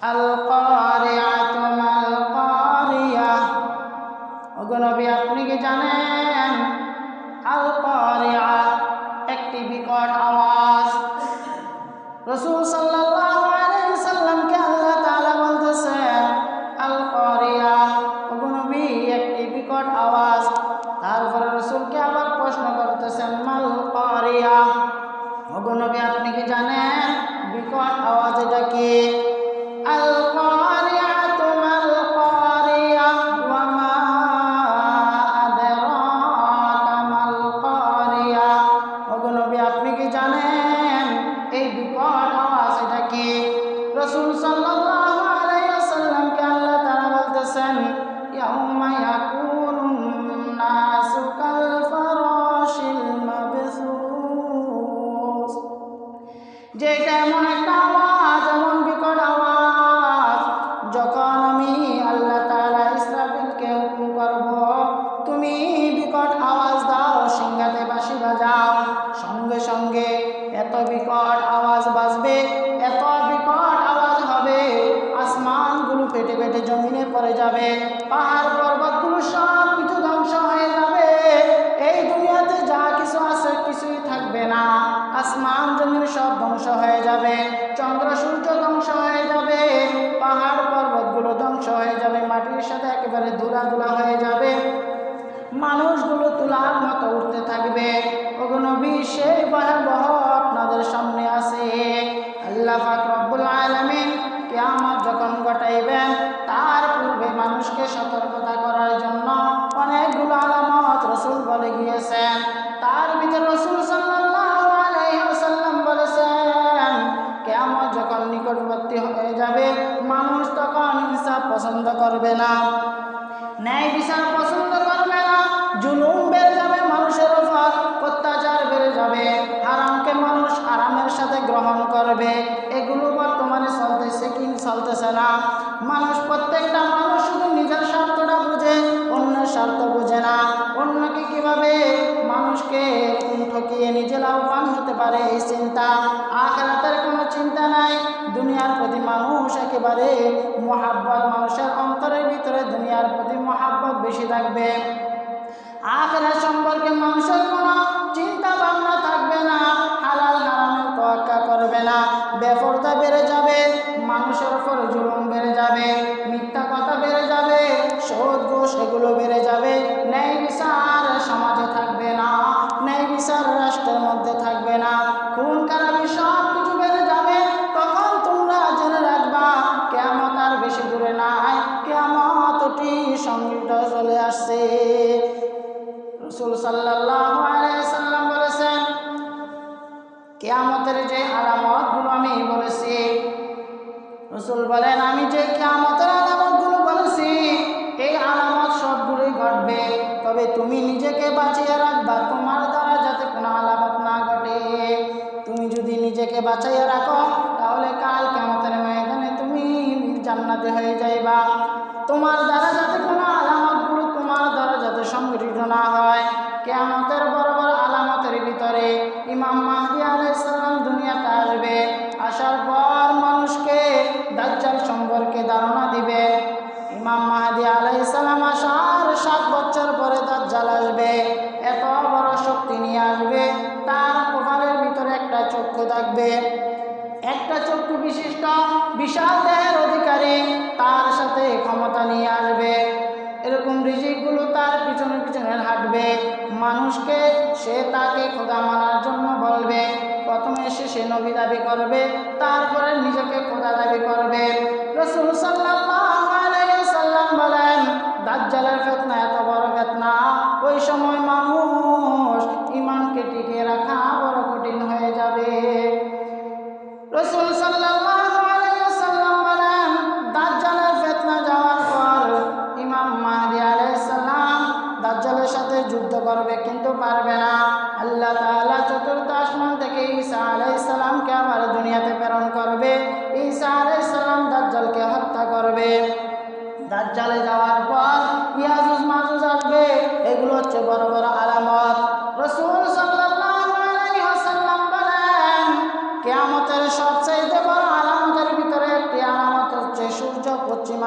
আল কারিআতু মাল কারিয়াহ। ওগো নবী, আপনি কি জানেন আল কারিআহ একটি বিকট আওয়াজ? রাসূল সাল্লাল্লাহু আলাইহি ওয়াসাল্লামকে আল্লাহ তাআলা বলতেছেন আল কারিআহ, ওগো নবী একটি বিকট আওয়াজ। তারপরে রাসূলকে আবার প্রশ্ন করতেছেন মাল কারিআহ, ওগো নবী আপনি কি জানেন বিকট আওয়াজ এটা কি? আল কারিআতু মাল কারিয়াহ ওয়া মা আদরাকা মাল কারিয়াহ, ওগো নবী আপনি কি জানেন এই বিকট আওয়াজ এটা কি? রাসূল সাল্লাল্লাহু আলাইহি ওয়াসাল্লামকে আল্লাহ তাআলা বলতেছেন ইয়াউমা ইয়াকুনুন নাসু কাল ফারাশিল মাবসুস, যে এটা এমন একটা আওয়াজ, এমন বিকট আওয়াজ, যখন আমি আল্লাহ তাআলা ইসরাফিলকে হুকুম করব তুমি বিকট আওয়াজ দাও, সিংহাতে বাঁশি বাজাও, সঙ্গে সঙ্গে এত বিকট আওয়াজ বাজবে, এত বিকট আওয়াজ হবে, আসমানগুলো ফেটে ফেটে জমিনে পড়ে যাবে, পাহাড় পর্বতগুলো সব কিছু ধ্বংস হয়ে যাবে, এই দুনিয়াতে যা কিছু আছে কিছুই থাকবে না, আসমান জমিন সব ধ্বংস হয়ে যাবে, চন্দ্র সূর্য ধ্বংস হয়ে যাবে, পাহাড় পর্বতগুলো ধ্বংস হয়ে যাবে, মাটির সাথে একেবারে ধুলা হয়ে যাবে, মানুষগুলো তুলার মতো উঠতে থাকবে। ওগো নবী সেই ভয়াবহ আপনাদের সামনে আছে। আল্লাহ পাক রব্বুল আলামিন কিয়ামত যখন ঘটাইবেন তার পূর্বে মানুষকে সতর্কতা করার জন্য অনেকগুলো আলামত রাসূল বলে গিয়েছেন। তার ভিতরে রাসূল সাল্লাল্লাহু আলাইহি ওয়াসাল্লাম বলেছেন কিয়ামত যখন নিকটবর্তী হয়ে যাবে মানুষ তখন ইনসাফ পছন্দ করবে না, ন্যায় বিচার পছন্দ করবে না, জুলুম বেড়ে যাবে, মানুষের উপর অত্যাচার বেড়ে যাবে, হারামকে মানুষ হারামের সাথে গ্রহণ করবে। এগুলো বর্তমানে চলতেছে কি চলতেছে না? মানুষ, প্রত্যেকটা মানুষ শুধু নিজের স্বার্থটা বুঝে, অন্যের স্বার্থ বুঝে না। অন্যকে কিভাবে মানুষকে ঠকিয়ে নিজে লাভবান হতে পারে এই চিন্তা, আখিরাতের কোনো চিন্তা নাই। দুনিয়ার প্রতি মানুষ একেবারে মহাব্বত, মানুষের অন্তরের ভিতরে দুনিয়ার প্রতি মহাব্বত বেশি থাকবে, আখিরাত সম্পর্কে মানুষের কোনো চিন্তা ভাবনা থাকবে না, হালাল হারামের তোয়াক্কা করবে না, বেপরদা বেড়ে যাবে, মানুষের উপর জুলুম বেড়ে যাবে, মিথ্যা কথা বেড়ে যাবে, সুদ ঘুষ এগুলো বেড়ে যাবে, ন্যায় বিচার সমাজে থাকবে না, ন্যায় বিচার রাষ্ট্রের মধ্যে থাকবে না, খুন খারাপি সব কিছু বেড়ে যাবে। তখন তোমরা জেনে রাখবা কিয়ামত আর বেশি দূরে নাই, কিয়ামত অতি সন্নিহিত চলে আসছে। রাসূল সাল্লাল্লাহু আলাইহি ওয়াসাল্লাম বলেছেন কিয়ামতের যে আলামতগুলো আমি বলেছি, রাসূল বলেন আমি যে কিয়ামতের আলামতগুলো বলেছি এই আলামত সবগুলোই ঘটবে, তবে তুমি নিজেকে বাঁচিয়ে রাখবা, তোমার দ্বারা যাতে কোনো আলামত না ঘটে। তুমি যদি নিজেকে বাঁচিয়ে রাখো তাহলে কাল কিয়ামতের ময়দানে তুমি জান্নাতে হয়ে যাইবা। তোমার দ্বারা যাতে কোনো আলামতগুলো তোমার দ্বারা যাতে সংঘটিত না হয়। কিয়ামতের বড় বড় আলামতের ভিতরে ইমাম মাহদী আলাইহিস সালাম দুনিয়াতে আসবে, আসার পর মানুষকে দাজ্জাল সম্পর্কে ধারণা দিবে। ইমাম মাহদী আলাইহিস সালাম আসার 7 বছর পরে দাজ্জাল আসবে, এত বড় শক্তি নিয়ে আসবে, তার কপালের ভিতরে একটা চক্ষু থাকবে, একটা চক্ষু বিশিষ্ট বিশাল দেহের অধিকারী, তার সাথে ক্ষমতা নিয়ে আসবে, এরকম রিজিকগুলো তার পিছনে পিছনে হাঁটবে, মানুষকে সে তাকে খোদা মানার জন্য বলবে। প্রথমে সে নবী দাবি করবে, তারপরে নিজেকে খোদা দাবি করবে। রাসূল সাল্লাল্লাহু আলাইহি ওয়াসাল্লাম বলেন দাজ্জালের ফিতনা এত বড় ফিতনা, ওই সময় মানুষ ঈমানকে টিকিয়ে রাখা বড় কঠিন হয়ে যাবে। রাসূল সাল্লাল্লাহু আলাইহি ওয়াসাল্লাম বলেন দাজ্জালের ফিতনা যাওয়ার পর ইমাম মাহদী আলাইহিস সালাম দাজ্জালের সাথে যুদ্ধ করবে, কিন্তু পারবে না। আল্লাহ তাআলা চতুর্থ আসমান থেকে ঈসা আলাইহিস সালামকে আবার দুনিয়াতে প্রেরণ করবে। ঈসা আলাইহিস সালাম দাজ্জালকে হত্যা করবে।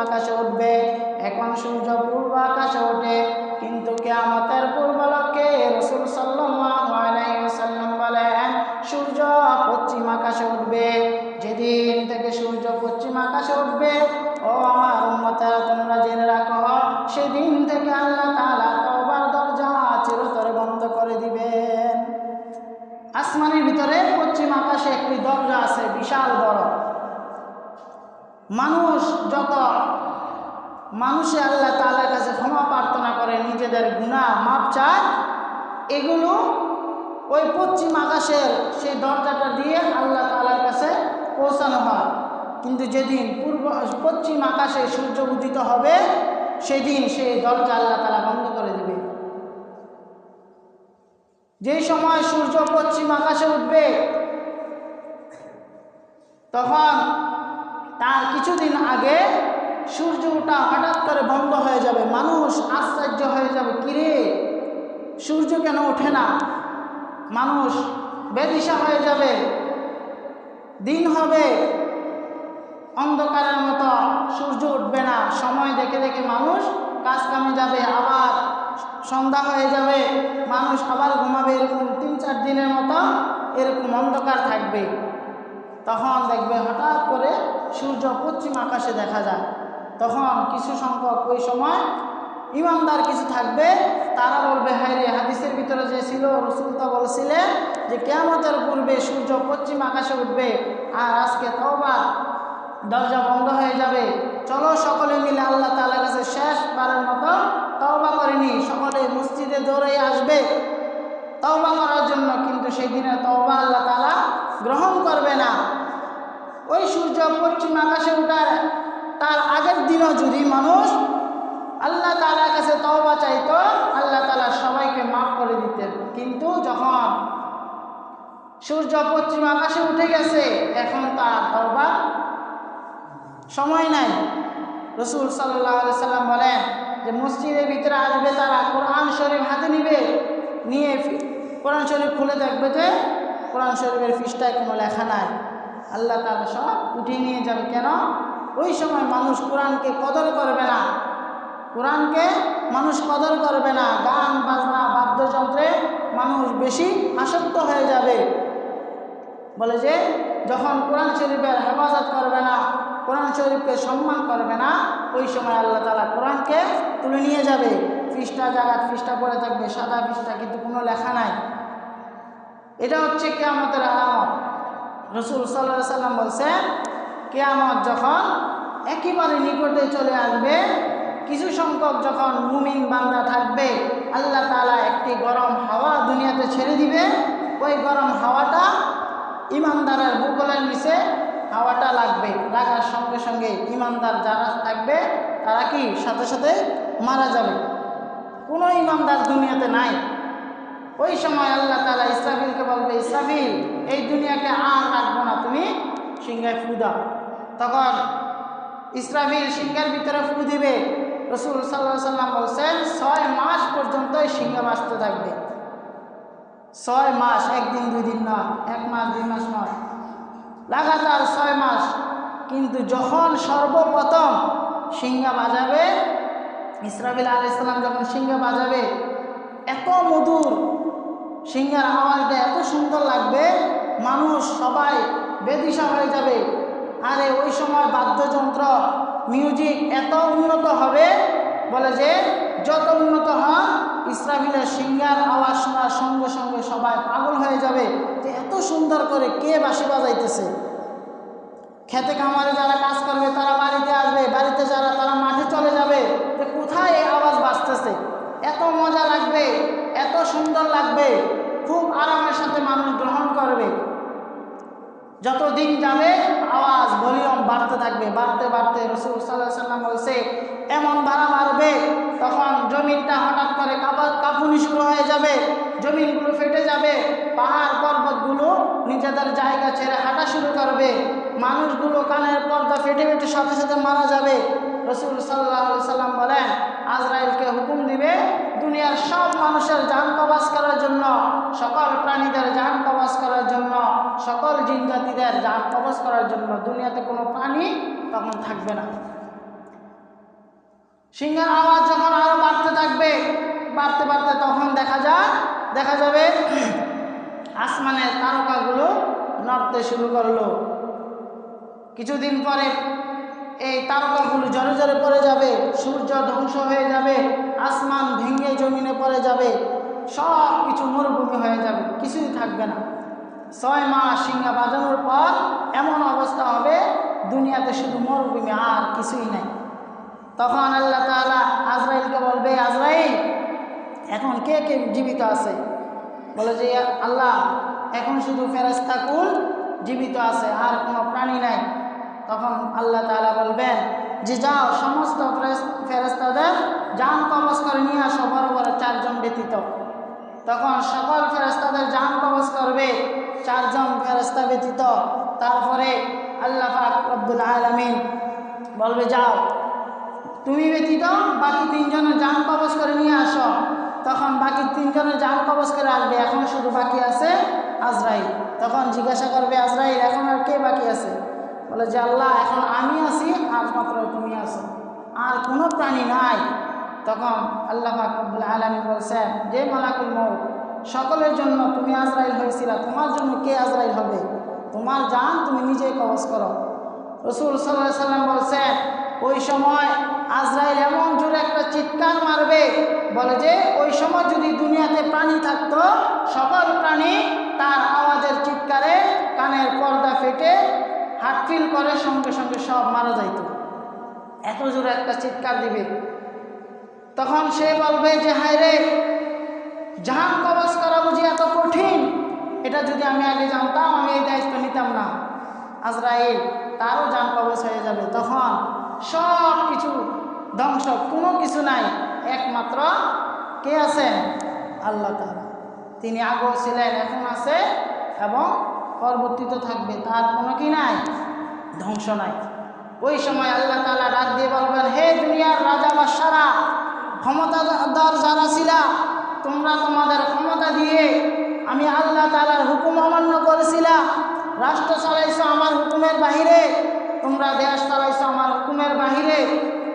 আকাশে উঠবে। এখন সূর্য পূর্ব আকাশে ওঠে, কিন্তু কিয়ামতের পূর্বলক্ষে রাসূল সাল্লাল্লাহু আলাইহি ওয়াসাল্লাম বলেন সূর্য পশ্চিম আকাশে উঠবে। যেদিন থেকে সূর্য পশ্চিম আকাশে উঠবে, ও আমার উম্মতেরা তোমরা জেনে রাখো, সেদিন থেকে আল্লাহ তাআলা তওবার দরজা চিরতরে বন্ধ করে দিবেন। আসমানের ভিতরে পশ্চিম আকাশে একটি দরজা আছে, বিশাল বড়। মানুষে আল্লাহ তাআলার কাছে ক্ষমা প্রার্থনা করে, নিজেদের গুনাহ মাপ চায়, এগুলো ওই পশ্চিম আকাশের সেই দরজাটা দিয়ে আল্লাহ তাআলার কাছে পৌঁছানো হয়। কিন্তু যেদিন পশ্চিম আকাশে সূর্য উদিত হবে, সেদিন সেই দরজা আল্লাহ তাআলা বন্ধ করে দেবে। যেই সময় সূর্য পশ্চিম আকাশে উঠবে, তখন তার কিছুদিন আগে সূর্য ওঠা হঠাৎ করে বন্ধ হয়ে যাবে। মানুষ আশ্চর্য হয়ে যাবে, কিরে সূর্য কেন ওঠে না? মানুষ বেদিশা হয়ে যাবে। দিন হবে অন্ধকারের মতো, সূর্য উঠবে না। সময় দেখে দেখে মানুষ কাজ কামে যাবে, আবার সন্ধ্যা হয়ে যাবে, মানুষ আবার ঘুমাবে। এরকম 3-4 দিনের মতো এরকম অন্ধকার থাকবে। তখন দেখবে হঠাৎ করে সূর্য পশ্চিম আকাশে দেখা যায়। তখন কিছু সংখ্যক ওই সময় ইমানদার কিছু থাকবে, তারা বলবে, হায় রে, হাদিসের ভিতরে যে ছিল, রাসূল তো বলছিলেন যে কিয়ামতের পূর্বে সূর্য পশ্চিম আকাশে উঠবে, আর আজকে তওবার দরজা বন্ধ হয়ে যাবে। চলো সকলে মিলে আল্লাহ তাআলার কাছে শেষবারের মতো তওবা করে নিই। সকলে মসজিদে দৌড়ে আসবে তওবা করার জন্য, কিন্তু সেই দিনে তওবা আল্লাহ তাআলা গ্রহণ করবে না। ওই সূর্য পশ্চিম আকাশে ওঠার তার আগের দিনও যদি মানুষ আল্লাহ তাআলার কাছে তওবা চাইতো, আল্লাহ তাআলা সবাইকে মাফ করে দিতেন। কিন্তু যখন সূর্য পশ্চিম আকাশে উঠে গেছে, এখন তার তওবার সময় নাই। রাসূল সাল্লাল্লাহু আলাইহি সাল্লাম বলেন যে মসজিদের ভিতরে আসবে তারা, কোরআন শরীফ হাতে নিয়ে কোরআন শরীফ খুলে দেখবে যে কোরআন শরীফের পৃষ্ঠায় কোনো লেখা নাই। আল্লাহ তাআলা সব উঠিয়ে নিয়ে যাবে। কেন? ওই সময় মানুষ কোরআনকে কদর করবে না। কোরআনকে মানুষ কদর করবে না। গান বাজনা বাদ্যযন্ত্রে মানুষ বেশি আসক্ত হয়ে যাবে। বলে যে যখন কোরআন শরীফের হেফাজত করবে না, কোরআন শরীফকে সম্মান করবে না, ওই সময় আল্লাহ তাআলা কোরআনকে তুলে নিয়ে যাবে। পৃষ্ঠা জাগাত পৃষ্ঠা পড়ে থাকবে, সাদা পৃষ্ঠা, কিন্তু কোনো লেখা নাই। এটা হচ্ছে কিয়ামতের আলামত। রাসূল সাল্লাল্লাহু আলাইহি সাল্লাম বলছেন, কিয়ামত যখন একেবারে নিকটে চলে আসবে, কিছু সংখ্যক যখন মুমিন বান্দা থাকবে, আল্লাহ তাআলা একটি গরম হাওয়া দুনিয়াতে ছেড়ে দিবে। ওই গরম হাওয়াটা ইমানদারের বুকলের নিচে হাওয়াটা লাগবে। লাগার সঙ্গে সঙ্গে ইমানদার যারা থাকবে তারা কি সাথে সাথে মারা যাবে। কোনো ইমানদার দুনিয়াতে নাই। ওই সময় আল্লাহ তাআলা ইসরাফিলকে বলবে, ইসরাফিল, এই দুনিয়াকে আর রাখবো না, তুমি সিংহায় ফু দাও। তখন ইসরাফিল সিংহের ভিতরে ফু দিবে। রাসূল সাল্লাল্লাহু আলাইহি সাল্লাম বলছেন 6 মাস পর্যন্ত সিংহ বাঁচতে থাকবে। 6 মাস, 1 দিন 2 দিন নয়, 1 মাস 2 মাস নয়, লাগাতার 6 মাস। কিন্তু যখন সর্বপ্রথম সিংহ বাজাবে, ইসরাফিল আলাইহিস সালাম যখন সিংহ বাজাবে, এত মধুর সিংহের আওয়াজটা, এত সুন্দর লাগবে, মানুষ সবাই বেদিশা হয়ে যাবে। আরে ওই সময় বাদ্যযন্ত্র মিউজিক এত উন্নত হবে, বলে যে যত উন্নত হয়, ইসরাফিলের সিংহের আওয়াজ শোনার সঙ্গে সঙ্গে সবাই পাগল হয়ে যাবে যে এত সুন্দর করে কে বাঁশি বাজাইতেছে। খেতে খামারে যারা কাজ করবে তারা বাড়িতে আসবে, বাড়িতে যারা তারা মাঠে চলে যাবে যে কোথায় এই আওয়াজ বাজতেছে। এত মজা লাগবে, এত সুন্দর লাগবে, খুব আরামের সাথে মানুষ গ্রহণ করবে। যত দিন যাবে আওয়াজ ভলিউম বাড়তে থাকবে, বাড়তে বাড়তে রাসূল সাল্লাল্লাহু আলাইহি সাল্লাম বলছে এমন ধারা বাড়বে, তখন জমিনটা হঠাৎ করে কাঁপুনি শুরু হয়ে যাবে, জমিনগুলো ফেটে যাবে, পাহাড় পর্বতগুলো নিজেদের জায়গা ছেড়ে হাঁটা শুরু করবে, মানুষগুলো কানের পর্দা ফেটে ফেটে সাথে সাথে মারা যাবে। রাসূল সাল্লাল্লাহু আলাইহি সাল্লাম বলেন, আজরাইলকে হুকুম দিবে দুনিয়ার সব মানুষের জান কবজ করার জন্য, সকল প্রাণীদের জান কবজ করার জন্য, সকল জিনজাতিদের জান কবজ করার জন্য। দুনিয়াতে কোনো প্রাণী তখন থাকবে না। সিংহের আওয়াজ যখন আরো বাড়তে থাকবে, বাড়তে বাড়তে তখন দেখা যাবে আসমানের তারকাগুলো নড়তে শুরু করলো। কিছুদিন পরে এই তারকাগুলো জোরে জোরে পড়ে যাবে, সূর্য ধ্বংস হয়ে যাবে, আসমান ভেঙে জমিনে পড়ে যাবে, সব কিছু মরুভূমি হয়ে যাবে, কিছুই থাকবে না। 6 মাস সিংহা বাজানোর পর এমন অবস্থা হবে দুনিয়াতে শুধু মরুভূমি, আর কিছুই নাই। তখন আল্লাহ তাআলা আজরাইলকে বলবে, আজরাইল এখন কে কে জীবিত আছে? বলে যে আল্লাহ এখন শুধু ফেরেশতাকুল জীবিত আছে, আর কোনো প্রাণী নাই। তখন আল্লাহ তাআলা বলবেন যে যাও সমস্ত ফেরেশতাদের জান কবজ করে নিয়ে আসো, বড় বড় 4 জন ব্যতীত। তখন সকল ফেরেশতাদের জান কবজ করবে 4 জন ফেরেশতা ব্যতীত। তারপরে আল্লাহ পাক রব্বুল আলামিন বলবে যাও তুমি ব্যতীত বাকি 3 জনের জান কবজ করে নিয়ে আসো। তখন বাকি 3 জনের জান কবজ করে আসবে, এখন শুধু বাকি আছে আজরাইল। তখন জিজ্ঞাসা করবে আজরাইল এখন আর কে বাকি আছে? বলে যে আল্লাহ এখন আমি আছি আর মাত্র তুমি আছো, আর কোনো প্রাণী নাই। তখন আল্লাহ পাক রব্বুল আলামিন বলছেন যে মালাকুল মউত সকলের জন্য তুমি আজরাইল হয়েছিলা, তোমার জন্য কে আজরাইল হবে? তোমার জান তুমি নিজেই কবজ করো। রাসূল সাল্লাল্লাহু আলাইহি সাল্লাম বলছেন ওই সময় আজরাইল এমন জোরে একটা চিৎকার মারবে, বলে যে ওই সময় যদি দুনিয়াতে প্রাণী থাকতো সকল প্রাণী তার আওয়াজের চিৎকারে কানের পর্দা ফেটে হার্ট ফিল করে সঙ্গে সঙ্গে সব মারা যাইত, এত জোরে একটা চিৎকার দিবে। তখন সে বলবে যে হায় রে, জান কবজ করা বুঝি এত কঠিন, এটা যদি আমি আগে জানতাম আমি এই দায়িত্ব নিতাম না। আজরাইল তারও জান কবজ হয়ে যাবে। তখন সব কিছু ধ্বংস, কোনো কিছু নাই, একমাত্র কে আছেন? আল্লাহ তাআলা। তিনি আগেও ছিলেন, এখন আছে এবং পরবর্তীতে থাকবে, তার কোনো কি নাই, ধ্বংস নাই। ওই সময় আল্লাহ তাআলা ডাক দিয়ে বলবেন হে দুনিয়ার রাজা বাদশারা, ক্ষমতাধর যারা ছিলা, তোমরা তোমাদের ক্ষমতা দিয়ে আমি আল্লাহ তাআলার হুকুম অমান্য করেছিলা, রাষ্ট্র চালাইছো আমার হুকুমের বাহিরে, তোমরা দেশ চালাইছো আমার হুকুমের বাহিরে,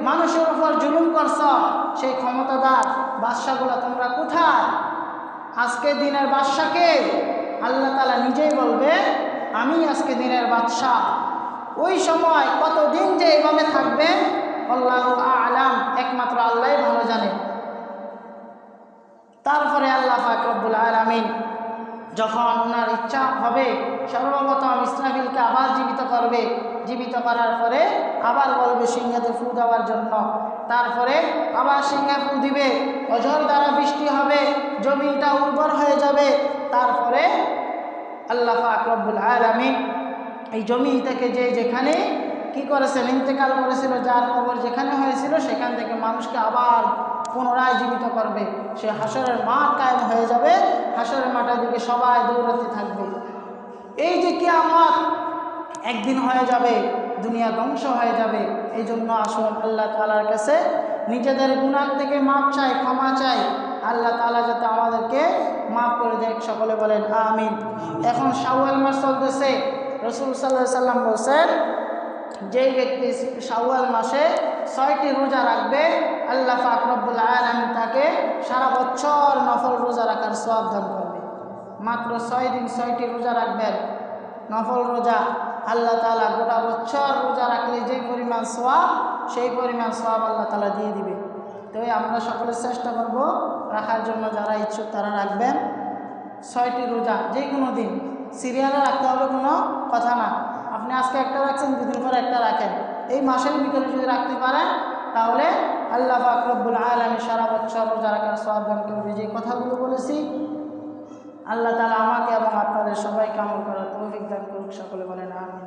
মানুষের উপর জুলুম করছ, সেই ক্ষমতাধর বাদশাগুলো তোমরা কোথায়? আজকে দিনের বাদশাকে আল্লাহ তাআলা নিজেই বলবে আমি আজকে দিনের বাদশা। ওই সময় কতদিন যে এইভাবে থাকবে আল্লাহু আ'লাম, একমাত্র আল্লাহই ভালো জানে। তারপরে আল্লাহ পাক রব্বুল আলামিন যখন ওনার ইচ্ছা হবে সর্বপ্রথম ইসরাফিলকে আবার জীবিত করবে, জীবিত করার পরে আবার বলবে সিংহাতে ফু দেওয়ার জন্য। তারপরে আবার সিংহে ফু দিবে, অঝর দ্বারা বৃষ্টি হবে, জমিনটা উর্বর হয়ে যাবে। তারপরে আল্লাহ পাক রব্বুল আলামিন এই জমিন থেকে যে যেখানে কি করেছেন ইন্তেকাল করেছিল, যার কবর যেখানে হয়েছিল সেখান থেকে মানুষকে আবার পুনরায় জীবিত করবে। সে হাসরের মাঠ কায়েম হয়ে যাবে, হাসরের মাঠের দিকে সবাই দৌড়াতে থাকবে। এই যে কিয়ামত একদিন হয়ে যাবে, দুনিয়া ধ্বংস হয়ে যাবে। এই জন্য আসুন আল্লাহ তাআলার কাছে নিজেদের গুনাহ থেকে মাপ চাই, ক্ষমা চাই, আল্লাহ তাআলা যাতে আমাদেরকে মাফ করে দেয়। সকলে বলেন আমিন। এখন শাওয়াল মাস চলতেছে। রাসূল সাল্লাল্লাহু আলাইহি সাল্লাম বলেছেন যেই ব্যক্তি শাওয়াল মাসে 6টি রোজা রাখবে আল্লাহ পাক রব্বুল আলামিন তাকে সারা বছর নফল রোজা রাখার সওয়াব দান করবে। মাত্র 6 দিন 6টি রোজা রাখবেন, নফল রোজা, আল্লাহ তাআলা গোটা বছর রোজা রাখলে যে পরিমাণ সওয়াব, সেই পরিমাণ সওয়াব আল্লাহ তাআলা দিয়ে দিবে। তো আমরা সকলে চেষ্টা করব রাখার জন্য, যারা ইচ্ছুক তারা রাখবেন 6টি রোজা, যে কোনো দিন সিরিয়ালে রাখতে হবে কোনো কথা না। আপনি আজকে একটা রাখছেন, 2 দিন পরে একটা রাখেন, এই মাসের ভিতরে যদি রাখতে পারেন তাহলে আল্লাহ পাক রব্বুল আলামিন সারা বছর রোজা রাখার সওয়াব দান করবে। যে কথাগুলো বলেছি আল্লাহ তাআলা আমাকে এবং আপনাদের সবাইকে আমল করার তৌফিক দান করুক। সকলে বলেন আমিন।